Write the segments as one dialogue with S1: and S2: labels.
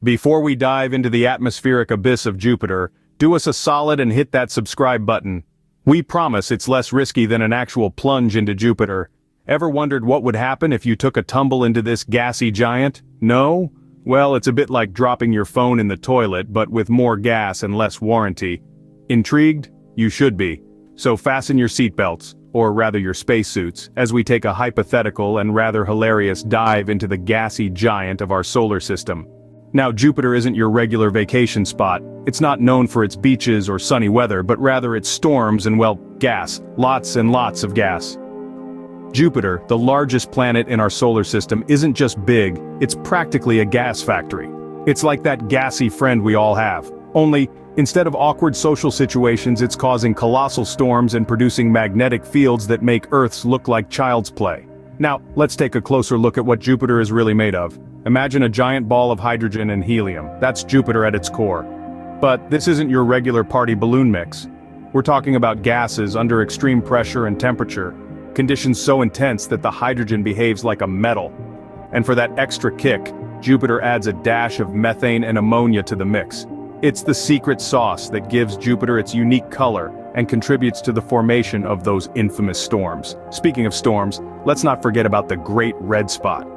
S1: Before we dive into the atmospheric abyss of Jupiter, do us a solid and hit that subscribe button. We promise it's less risky than an actual plunge into Jupiter. Ever wondered what would happen if you took a tumble into this gassy giant? No? Well, it's a bit like dropping your phone in the toilet, but with more gas and less warranty. Intrigued? You should be. So fasten your seatbelts, or rather your spacesuits, as we take a hypothetical and rather hilarious dive into the gassy giant of our solar system. Now, Jupiter isn't your regular vacation spot. It's not known for its beaches or sunny weather, but rather its storms and, well, gas. Lots and lots of gas. Jupiter, the largest planet in our solar system, isn't just big, it's practically a gas factory. It's like that gassy friend we all have. Only, instead of awkward social situations, it's causing colossal storms and producing magnetic fields that make Earth's look like child's play. Now, let's take a closer look at what Jupiter is really made of. Imagine a giant ball of hydrogen and helium. That's Jupiter at its core. But this isn't your regular party balloon mix. We're talking about gases under extreme pressure and temperature, conditions so intense that the hydrogen behaves like a metal. And for that extra kick, Jupiter adds a dash of methane and ammonia to the mix. It's the secret sauce that gives Jupiter its unique color and contributes to the formation of those infamous storms. Speaking of storms, let's not forget about the Great Red Spot.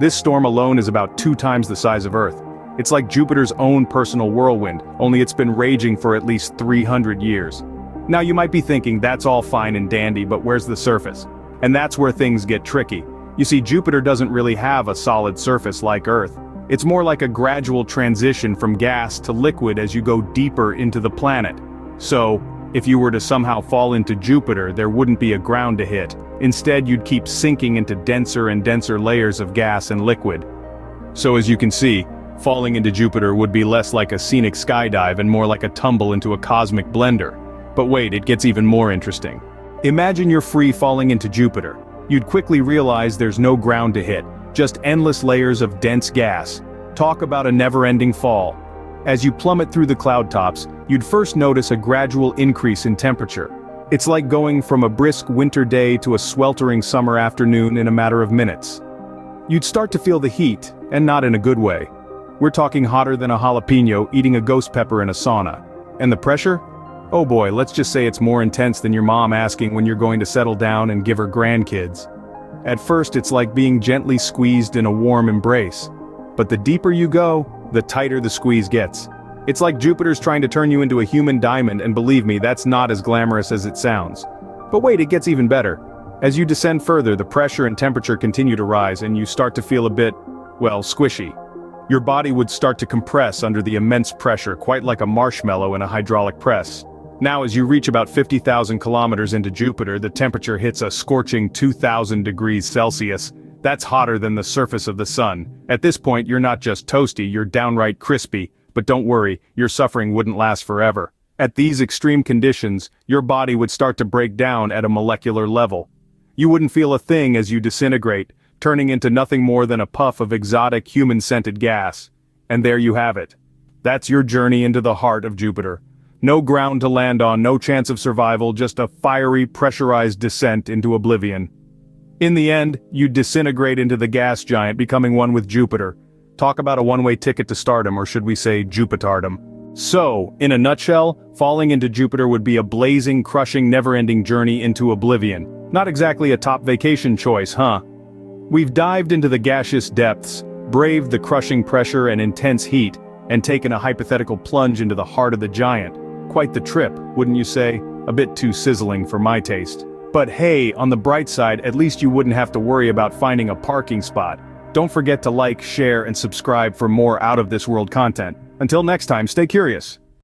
S1: This storm alone is about 2 times the size of Earth. It's like Jupiter's own personal whirlwind, only it's been raging for at least 300 years. Now you might be thinking that's all fine and dandy, but where's the surface? And that's where things get tricky. You see, Jupiter doesn't really have a solid surface like Earth. It's more like a gradual transition from gas to liquid as you go deeper into the planet. So, if you were to somehow fall into Jupiter, there wouldn't be a ground to hit. Instead, you'd keep sinking into denser and denser layers of gas and liquid. So as you can see, falling into Jupiter would be less like a scenic skydive and more like a tumble into a cosmic blender. But wait, it gets even more interesting. Imagine you're free falling into Jupiter. You'd quickly realize there's no ground to hit, just endless layers of dense gas. Talk about a never-ending fall. As you plummet through the cloud tops, you'd first notice a gradual increase in temperature. It's like going from a brisk winter day to a sweltering summer afternoon in a matter of minutes. You'd start to feel the heat, and not in a good way. We're talking hotter than a jalapeno eating a ghost pepper in a sauna. And the pressure? Oh boy, let's just say it's more intense than your mom asking when you're going to settle down and give her grandkids. At first it's like being gently squeezed in a warm embrace. But the deeper you go, the tighter the squeeze gets. It's like Jupiter's trying to turn you into a human diamond, and believe me, that's not as glamorous as it sounds. But wait, it gets even better. As you descend further, the pressure and temperature continue to rise and you start to feel a bit, well, squishy. Your body would start to compress under the immense pressure, quite like a marshmallow in a hydraulic press. Now as you reach about 50,000 kilometers into Jupiter, the temperature hits a scorching 2,000 degrees Celsius. That's hotter than the surface of the sun. At this point, you're not just toasty, you're downright crispy. But don't worry, your suffering wouldn't last forever. At these extreme conditions, your body would start to break down at a molecular level. You wouldn't feel a thing as you disintegrate, turning into nothing more than a puff of exotic human-scented gas. And there you have it. That's your journey into the heart of Jupiter. No ground to land on, no chance of survival, just a fiery, pressurized descent into oblivion. In the end, you disintegrate into the gas giant, becoming one with Jupiter. Talk about a one-way ticket to stardom, or should we say Jupitardom. So, in a nutshell, falling into Jupiter would be a blazing, crushing, never-ending journey into oblivion. Not exactly a top vacation choice, huh? We've dived into the gaseous depths, braved the crushing pressure and intense heat, and taken a hypothetical plunge into the heart of the giant. Quite the trip, wouldn't you say? A bit too sizzling for my taste. But hey, on the bright side, at least you wouldn't have to worry about finding a parking spot. Don't forget to like, share, and subscribe for more out-of-this-world content. Until next time, stay curious.